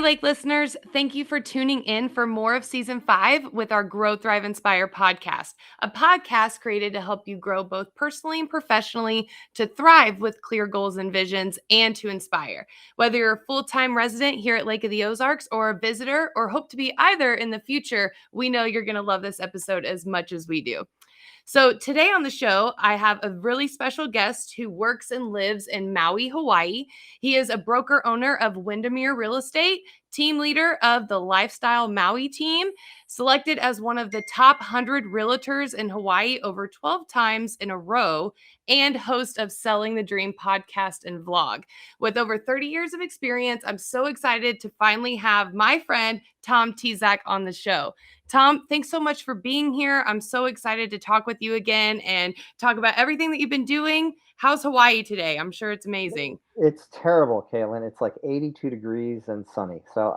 Lake listeners. Thank you for tuning in for more of season 5 with our Grow, Thrive, Inspire podcast, a podcast created to help you grow both personally and professionally, to thrive with clear goals and visions, and to inspire. Whether you're a full time resident here at Lake of the Ozarks or a visitor or hope to be either in the future, we know you're going to love this episode as much as we do. So, today on the show, I have a really special guest who works and lives in Maui, Hawaii. He is a broker owner of Windermere Real Estate, team leader of the Lifestyle Maui team, selected as one of the top 100 realtors in Hawaii over 12 times in a row, and host of Selling the Dream podcast and vlog. With over 30 years of experience, I'm so excited to finally have my friend Tom Tezak on the show. Tom, thanks so much for being here. I'm so excited to talk with you again and talk about everything that you've been doing. How's Hawaii today? I'm sure it's amazing. It's terrible, Caitlin. It's like 82 degrees and sunny. So,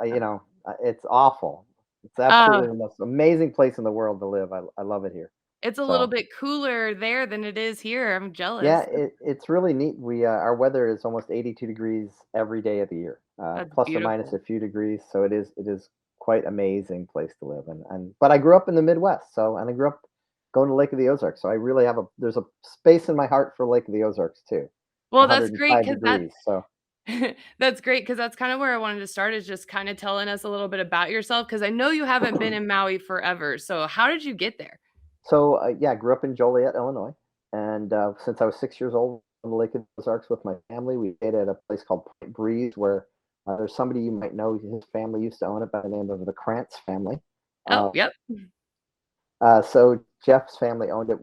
it's awful. It's absolutely Oh, the most amazing place in the world to live. I love it here. it's a little So, bit cooler there than it is here. I'm yeah, jealous. it's really neat. Our weather is almost 82 degrees every day of the year, That's plus or minus beautiful. a few degrees. So it is quite amazing place to live. And but I grew up in the Midwest, and I grew up going to Lake of the Ozarks. So I really there's a space in my heart for Lake of the Ozarks too. Well, that's great 105 because that degrees. So that's great because that's kind of where I wanted to start, is just kind of telling us a little bit about yourself, because I know you haven't been in Maui forever. So how did you get there? Yeah, I grew up in Joliet, Illinois, and since I was 6 years old, on the Lake of the Ozarks with my family, we stayed at a place called Point Breeze, where there's somebody you might know. His family used to own it by the name of the Krantz family. Oh, Uh, yep. so Jeff's family owned it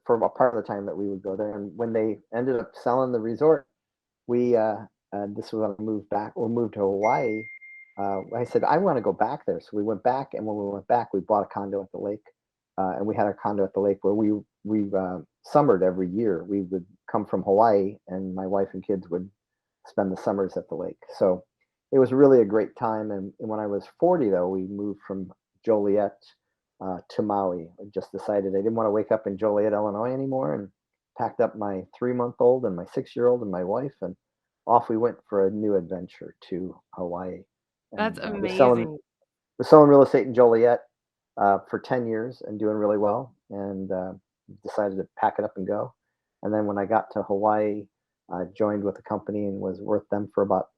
for a part of the time that we would go there, and when they ended up selling the resort, we this was when I moved back or moved to Hawaii. I said I want to go back there, so we went back, and when we went back, we bought a condo at the lake, and we had our condo at the lake where we summered every year. We would come from Hawaii, and my wife and kids would spend the summers at the lake. So it was really a great time. And when I was 40, though, we moved from Joliet to Maui. I just decided I didn't want to wake up in Joliet, Illinois anymore, and packed up my 3 month old and my 6 year old and my wife, and off we went for a new adventure to Hawaii. That's And amazing. we're selling real estate in Joliet for 10 years and doing really well. And decided to pack it up and go. And then when I got to Hawaii, I joined with a company and was with them for about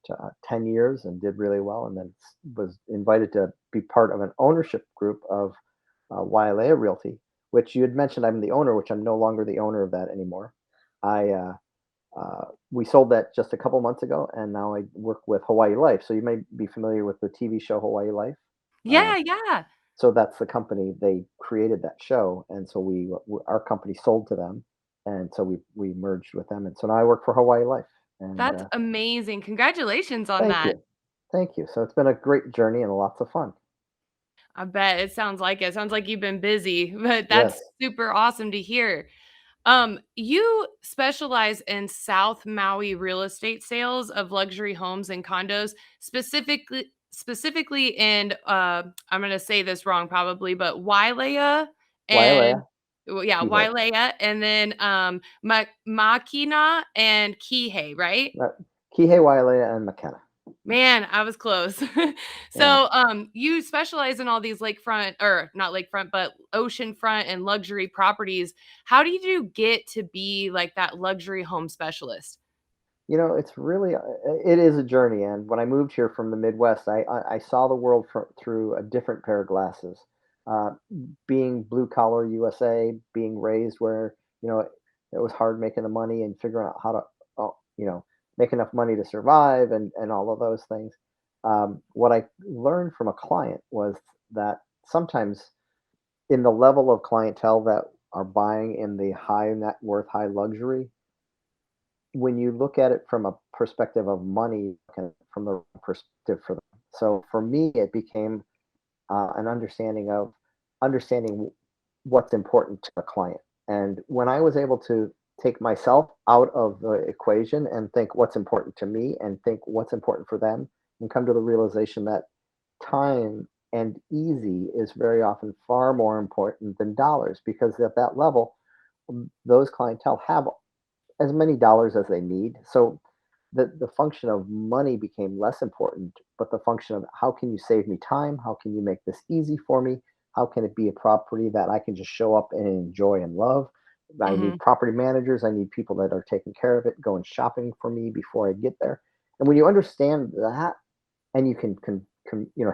10 years and did really well. And then was invited to be part of an ownership group of Wailea Realty, which you had mentioned I'm the owner, which I'm no longer the owner of that anymore. I We sold that just a couple months ago, and now I work with Hawaii Life. So you may be familiar with the TV show Hawaii Life. Uh, Yeah, yeah. so that's the company, they created that show, and so our company sold to them, and so we merged with them, and so now I work for Hawaii Life. And That's amazing. Congratulations on thank that. you, thank you. So it's been a great journey and lots of fun. I bet it sounds like it. It sounds like you've been busy, but Yes. that's super awesome to hear. You specialize in South Maui real estate sales of luxury homes and condos, specifically in I'm gonna say this wrong probably, but Wailea and Wailea, yeah, Kihei, Wailea, and then Makina and Kihei, right? uh, Kihei, Wailea, and McKenna. Man, I was close. Yeah. So, you specialize in all these lakefront, or not lakefront, but oceanfront and luxury properties. How do you get to be like that luxury home specialist? It's really it is a journey. And when I moved here from the Midwest, I saw the world through a different pair of glasses. Uh, Being blue collar USA, being raised where it was hard making the money and figuring out how to make enough money to survive and all of those things. What I learned from a client was that sometimes in the level of clientele that are buying in the high net worth, high luxury, when you look at it from a perspective of money, kind of from the perspective for them. So for me, it became an understanding what's important to a client. And when I was able to take myself out of the equation and think what's important to me and think what's important for them, and come to the realization that time and easy is very often far more important than dollars, because at that level, those clientele have as many dollars as they need. So the function of money became less important, but the function of how can you save me time? How can you make this easy for me? How can it be a property that I can just show up and enjoy and love? I need Mhm. property managers. I need people that are taking care of it, going shopping for me before I get there. And when you understand that, and you can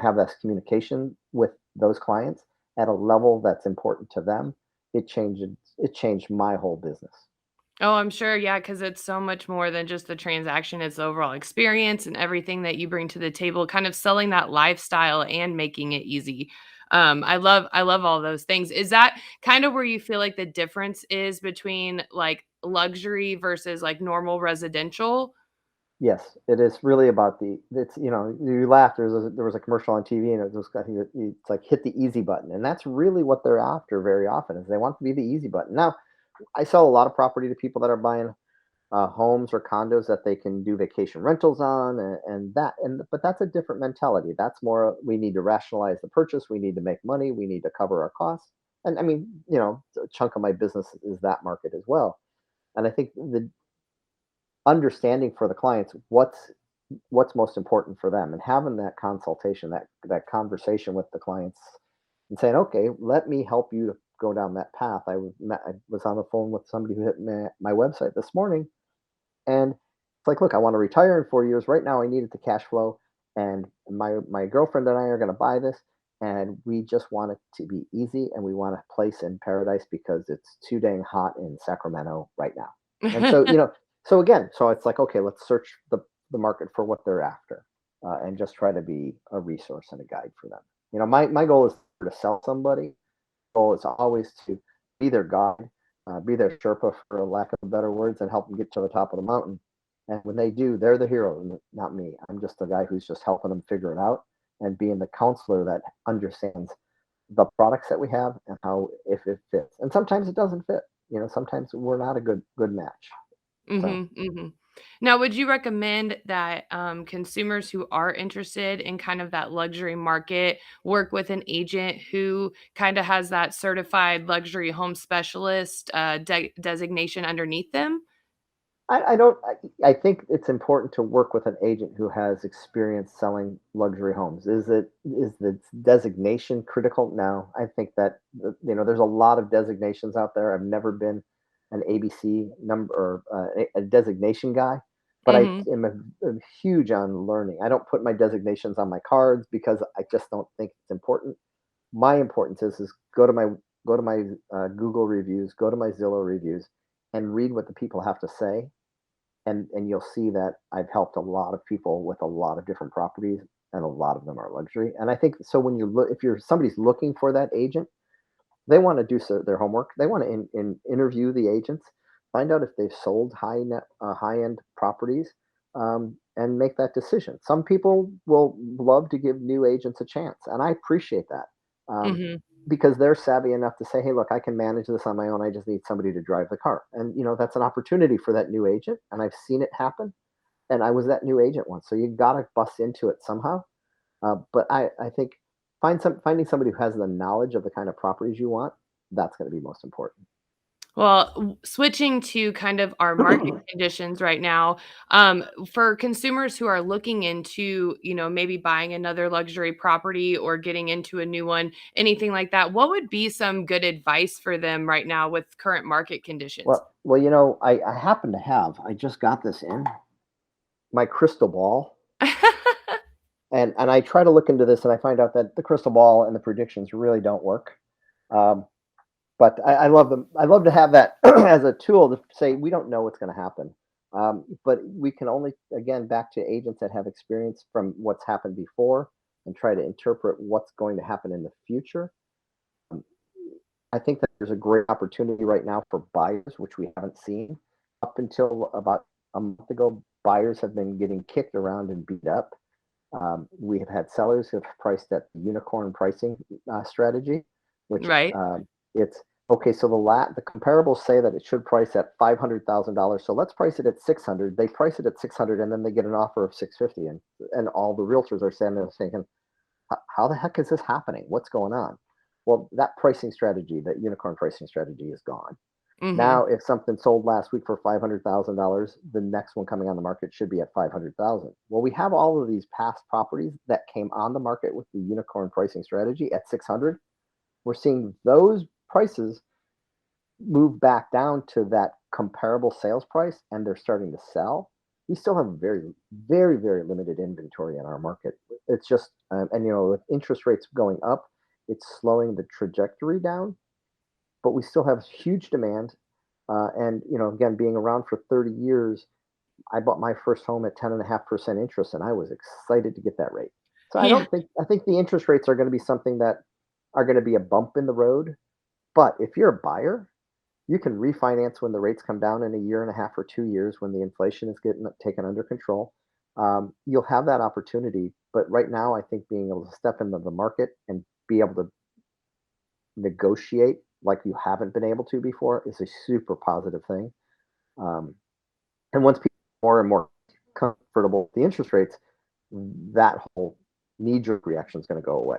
have this communication with those clients at a level that's important to them, it changed my whole business. Oh, I'm sure, yeah, because it's so much more than just the transaction, it's the overall experience and everything that you bring to the table, kind of selling that lifestyle and making it easy. I love all those things. Is that kind of where you feel like the difference is between, like, luxury versus, like, normal residential? Yes, it is really about you laugh. There was a commercial on TV, and it was, I think, it's like hit the easy button, and that's really what they're after very often, is they want to be the easy button. Now, I sell a lot of property to people that are buying homes or condos that they can do vacation rentals on, but that's a different mentality. That's more, we need to rationalize the purchase, we need to make money, we need to cover our costs. And I mean, a chunk of my business is that market as well. And I think the understanding for the clients what's most important for them, and having that consultation, that conversation with the clients, and saying, okay, let me help you to go down that path. I was on the phone with somebody who hit my website this morning, and it's like, look, I want to retire in 4 years. Right now, I need it to cash flow, and my girlfriend and I are going to buy this, and we just want it to be easy, and we want a place in paradise because it's too dang hot in Sacramento right now. And so, so it's like, okay, let's search the market for what they're after, and just try to be a resource and a guide for them. My goal is to sell somebody. Goal is always to be their guide, be their Sherpa, for lack of better words, and help them get to the top of the mountain. And when they do, they're the hero, not me. I'm just the guy who's just helping them figure it out, and being the counselor that understands the products that we have and how, if it fits. And sometimes it doesn't fit. Sometimes we're not a good match. So Mhm, mhm. Now, would you recommend that, consumers who are interested in kind of that luxury market work with an agent who kinda has that certified luxury home specialist, designation underneath them? I don't. I think it's important to work with an agent who has experience selling luxury homes. Is the designation critical? No, I think that there's a lot of designations out there. I've never been an ABC number, or a designation guy, but I Mhm, am huge on learning. I don't put my designations on my cards because I just don't think it's important. My importance is go to my Google reviews, go to my Zillow reviews, and read what the people have to say, and you'll see that I've helped a lot of people with a lot of different properties, and a lot of them are luxury. And I think so, when if you're somebody's looking for that agent, they want to do their homework. They want to interview the agents, find out if they've sold high end properties, and make that decision. Some people will love to give new agents a chance, and I appreciate that, um, mhm. because they're savvy enough to say, "Hey, look, I can manage this on my own. I just need somebody to drive the car." And that's an opportunity for that new agent, and I've seen it happen. And I was that new agent once, so you got to bust into it somehow. But I think finding somebody who has the knowledge of the kind of properties you want, that's going to be most important. Well, switching to kind of our market conditions right now, for consumers who are looking into, maybe buying another luxury property or getting into a new one, anything like that, what would be some good advice for them right now with current market conditions? Well, I happen to have. I just got this in my crystal ball, and I try to look into this, and I find out that the crystal ball and the predictions really don't work. Um, but I love them. I love to have that as a tool to say we don't know what's going to happen, but we can only, again, back to agents that have experience from what's happened before, and try to interpret what's going to happen in the future. Um, I think that there's a great opportunity right now for buyers, which we haven't seen up until about a month ago. Buyers have been getting kicked around and beat up. We have had sellers who have priced at the unicorn pricing strategy, which, Right. it's okay. So the comparables say that it should price at $500,000. So let's price it at 600. They price it at 600, and then they get an offer of 650, and all the realtors are standing there thinking, how the heck is this happening? What's going on? Well, that pricing strategy, that unicorn pricing strategy, is gone. Hmm. Now, if something sold last week for $500,000, the next one coming on the market should be at 500,000. Well, we have all of these past properties that came on the market with the unicorn pricing strategy at 600. We're seeing those prices move back down to that comparable sales price, and they're starting to sell. We still have very, very, very limited inventory in our market. It's just, and with interest rates going up, it's slowing the trajectory down, but we still have huge demand. And again, being around for 30 years, I bought my first home at 10.5% interest, and I was excited to get that rate. So Yeah. I think the interest rates are going to be something that are going to be a bump in the road. But if you're a buyer, you can refinance when the rates come down in a year and a half or 2 years when the inflation is getting taken under control. You'll have that opportunity. But right now, I think being able to step into the market and be able to negotiate like you haven't been able to before is a super positive thing. Um, and once people are more and more comfortable with the interest rates, that whole knee jerk reaction is going to go away.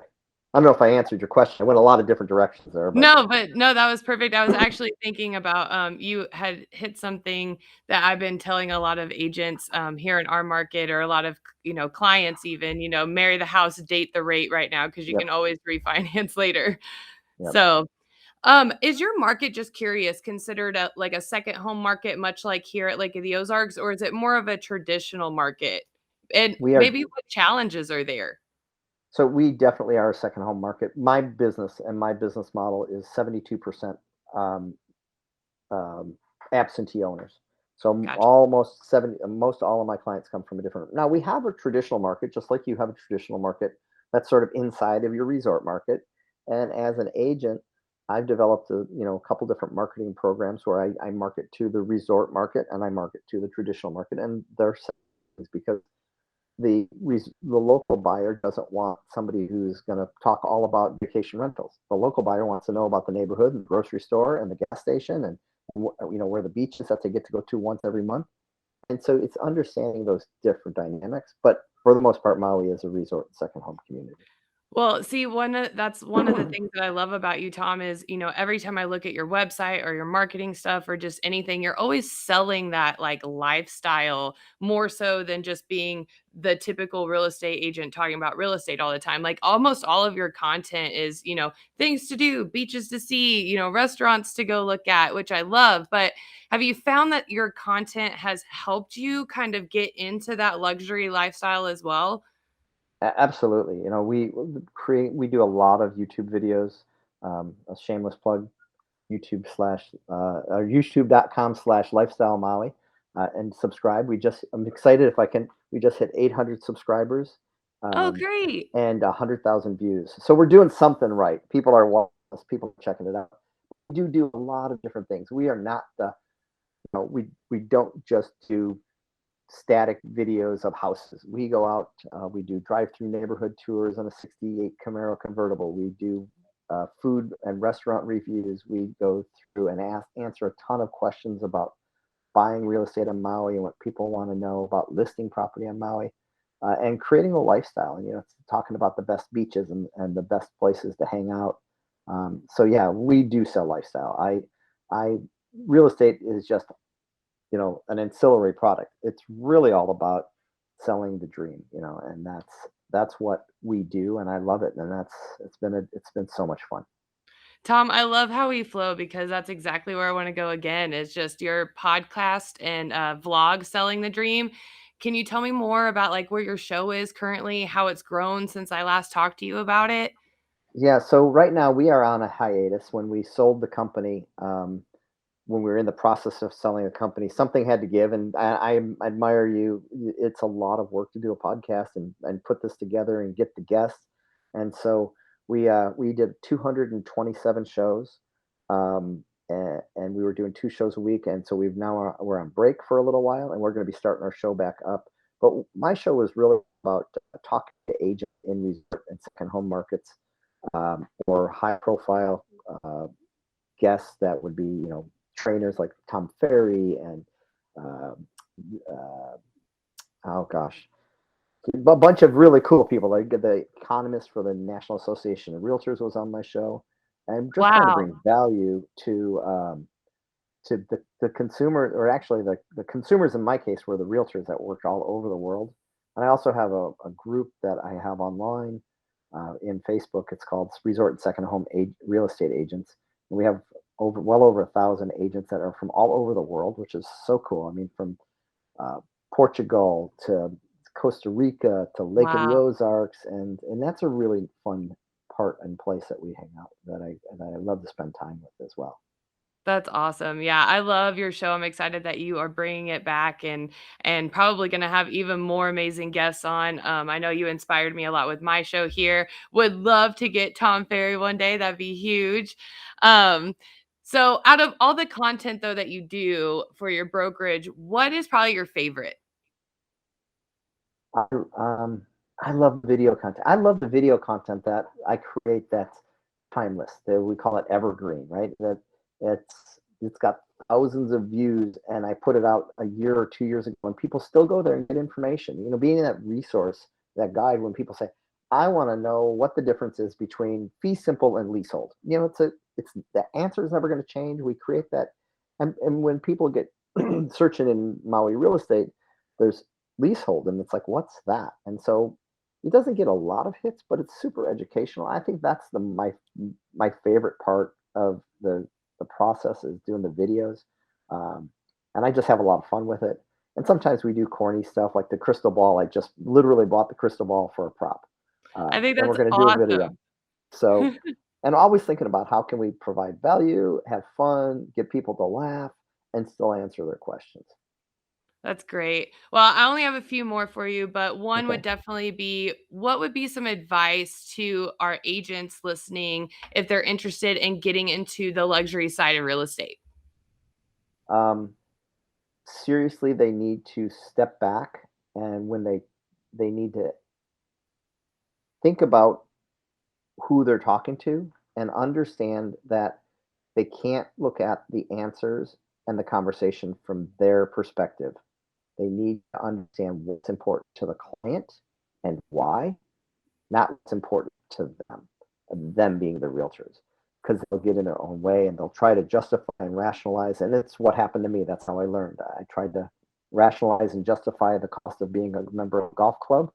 I don't know if I answered your question. I went a lot of different directions there, but No, but no, that was perfect. I was actually thinking about, you had hit something that I've been telling a lot of agents, here in our market, or a lot of, clients even, marry the house, date the rate right now, because you yep, can always refinance later. yep. So, is your market, just curious, considered like a second home market, much like here at Lake of the Ozarks, or is it more of a traditional market? And We are maybe what challenges are there? So we definitely are a second home market. My business and my business model is 72% um, um, absentee owners. So Gotcha. almost 70, most all of my clients come from a different. Now we have a traditional market, just like you have a traditional market that's sort of inside of your resort market. And as an agent, I've developed a couple different marketing programs where I market to the resort market and I market to the traditional market, and they're because the local buyer doesn't want somebody who's going to talk all about vacation rentals. The local buyer wants to know about the neighborhood and the grocery store and the gas station and where the beach is that they get to go to once every month. And so it's understanding those different dynamics. But for the most part, Maui is a resort and second home community. Well, see, that's one of the things that I love about you, Tom, is, every time I look at your website or your marketing stuff or just anything, you're always selling that like lifestyle more so than just being the typical real estate agent talking about real estate all the time. Like almost all of your content is, things to do, beaches to see, restaurants to go look at, which I love. But have you found that your content has helped you kind of get into that luxury lifestyle as well? Absolutely. We do a lot of YouTube videos. A shameless plug, YouTube slash or youtube.com/lifestyle Maui, and subscribe. I'm excited if I can. We just hit 800 subscribers, Oh, um, great. and 100,000 views. So we're doing something right. People are watching us. People are checking it out. We do a lot of different things. We are not the we don't just do static videos of houses. We go out, we do drive-through neighborhood tours on a 68 Camaro convertible. We do food and restaurant reviews. We go through and answer a ton of questions about buying real estate on Maui and what people want to know about listing property on Maui, and creating a lifestyle. And talking about the best beaches and the best places to hang out. So yeah, we do sell lifestyle. I real estate is just an ancillary product. It's really all about selling the dream, and that's what we do, and I love it. And it's been so much fun. Tom, I love how we flow because that's exactly where I want to go again. Is just your podcast and vlog selling the dream. Can you tell me more about like where your show is currently, how it's grown since I last talked to you about it? Yeah, so right now we are on a hiatus. When we sold the company, when we were in the process of selling the company, something had to give, and I admire you. It's a lot of work to do a podcast and put this together and get the guests, and so we did 227 shows, and we were doing 2 shows a week, and so we're on break for a little while, and we're going to be starting our show back up. But my show was really about talking to agents in resort and second home markets, or high profile guests that would be trainers like Tom Ferry and uh, uh, oh gosh, a bunch of really cool people. Like the economist for the National Association of Realtors was on my show. I'm just trying to Wow. bring value to to the consumer, or actually the consumers in my case were the realtors that worked all over the world. And I also have a group that I have online in Facebook. It's called Resort and Second Home Real Estate Agents. And we have well over 1,000 agents that are from all over the world, which is so cool. I mean, from uh, Portugal to Costa Rica to Lake of the Wow. Ozarks, and that's a really fun part and place that we hang out that I love to spend time with as well. That's awesome. Yeah, I love your show. I'm excited that you are bringing it back and probably going to have even more amazing guests on. I know you inspired me a lot with my show here. Would love to get Tom Ferry one day. That'd be huge. Um, so out of all the content though that you do for your brokerage, what is probably your favorite? I, um, I love video content. I love the video content that I create that's timeless. We call it evergreen, right? That it's got thousands of views, and I put it out a year or 2 years ago, and people still go there and get information. Being that resource, that guide, when people say, "I want to know what the difference is between fee simple and leasehold," it's the answer is never going to change. We create that, and when people get searching in Maui real estate, there's leasehold, and it's like, what's that? And so it doesn't get a lot of hits, but it's super educational. I think that's my favorite part of the process, is doing the videos. um, and I just have a lot of fun with it. And sometimes we do corny stuff like the crystal ball. I just literally bought the crystal ball for a prop, I think and we're that's going to do a video. awesome. So, and always thinking about how can we provide value, have fun, get people to laugh, and still answer their questions. That's great. Well, I only have a few more for you, but one Okay. would definitely be what would be some advice to our agents listening if they're interested in getting into the luxury side of real estate? um, Seriously, they need to step back, and when they need to think about who they're talking to, and understand that they can't look at the answers and the conversation from their perspective. They need to understand what's important to the client and why, not what's important to them, and them being the realtors, because they'll get in their own way and they'll try to justify and rationalize. And it's what happened to me. That's how I learned. I tried to rationalize and justify the cost of being a member of a golf club.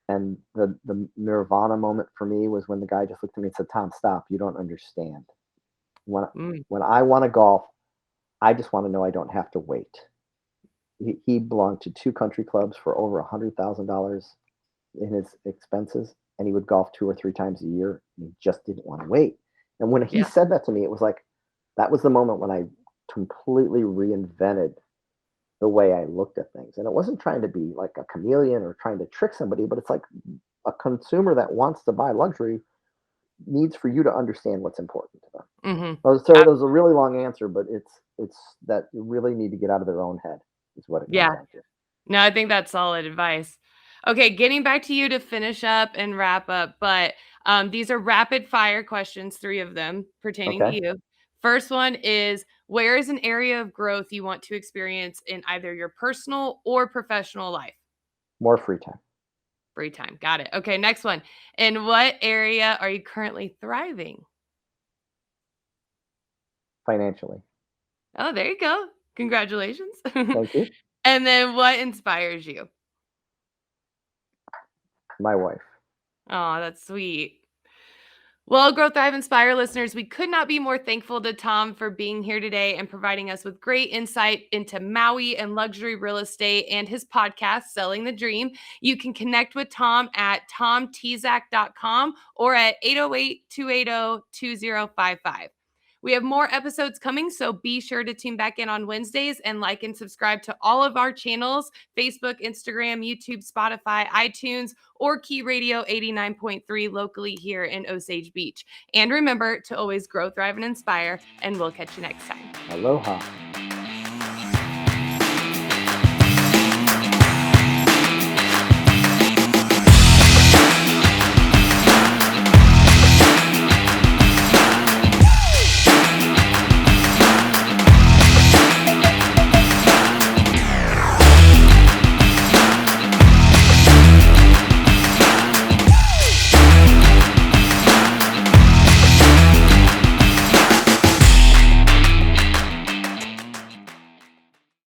And the nirvana moment for me was when the guy just looked at me and said, "Tom, stop. You don't understand. When Mm, when I want to golf, I just want to know I don't have to wait." He belonged to two country clubs for over $100,000 in his expenses, and he would golf 2 or 3 times a year. And he just didn't want to wait. And when he yeah. said that to me, it was like that was the moment when I completely reinvented the way I looked at things. And it wasn't trying to be like a chameleon or trying to trick somebody, but it's like a consumer that wants to buy luxury needs for you to understand what's important to them. Mhm. Oh, sorry, that was a really long answer, but it's that you really need to get out of their own head is what it comes Yeah. down to. No, I think that's solid advice. Okay, getting back to you to finish up and wrap up, but these are rapid fire questions, three of them pertaining to Okay, you. First one is where is an area of growth you want to experience in either your personal or professional life? more free time Free time. Got it. Okay, next one. In what area are you currently thriving? financially. Oh, there you go. Congratulations. Thank you, And then what inspires you? my wife. Oh, that's sweet. Well, Grow, Thrive, Inspire listeners, we could not be more thankful to Tom for being here today and providing us with great insight into Maui and luxury real estate and his podcast, Selling the Dream. You can connect with Tom at tomtezak.com or at 808-280-2055. We have more episodes coming, so be sure to tune back in on Wednesdays and like and subscribe to all of our channels: Facebook, Instagram, YouTube, Spotify, iTunes, or Key Radio 89.3 locally here in Osage Beach. And remember to always grow, thrive, and inspire, and we'll catch you next time. Aloha.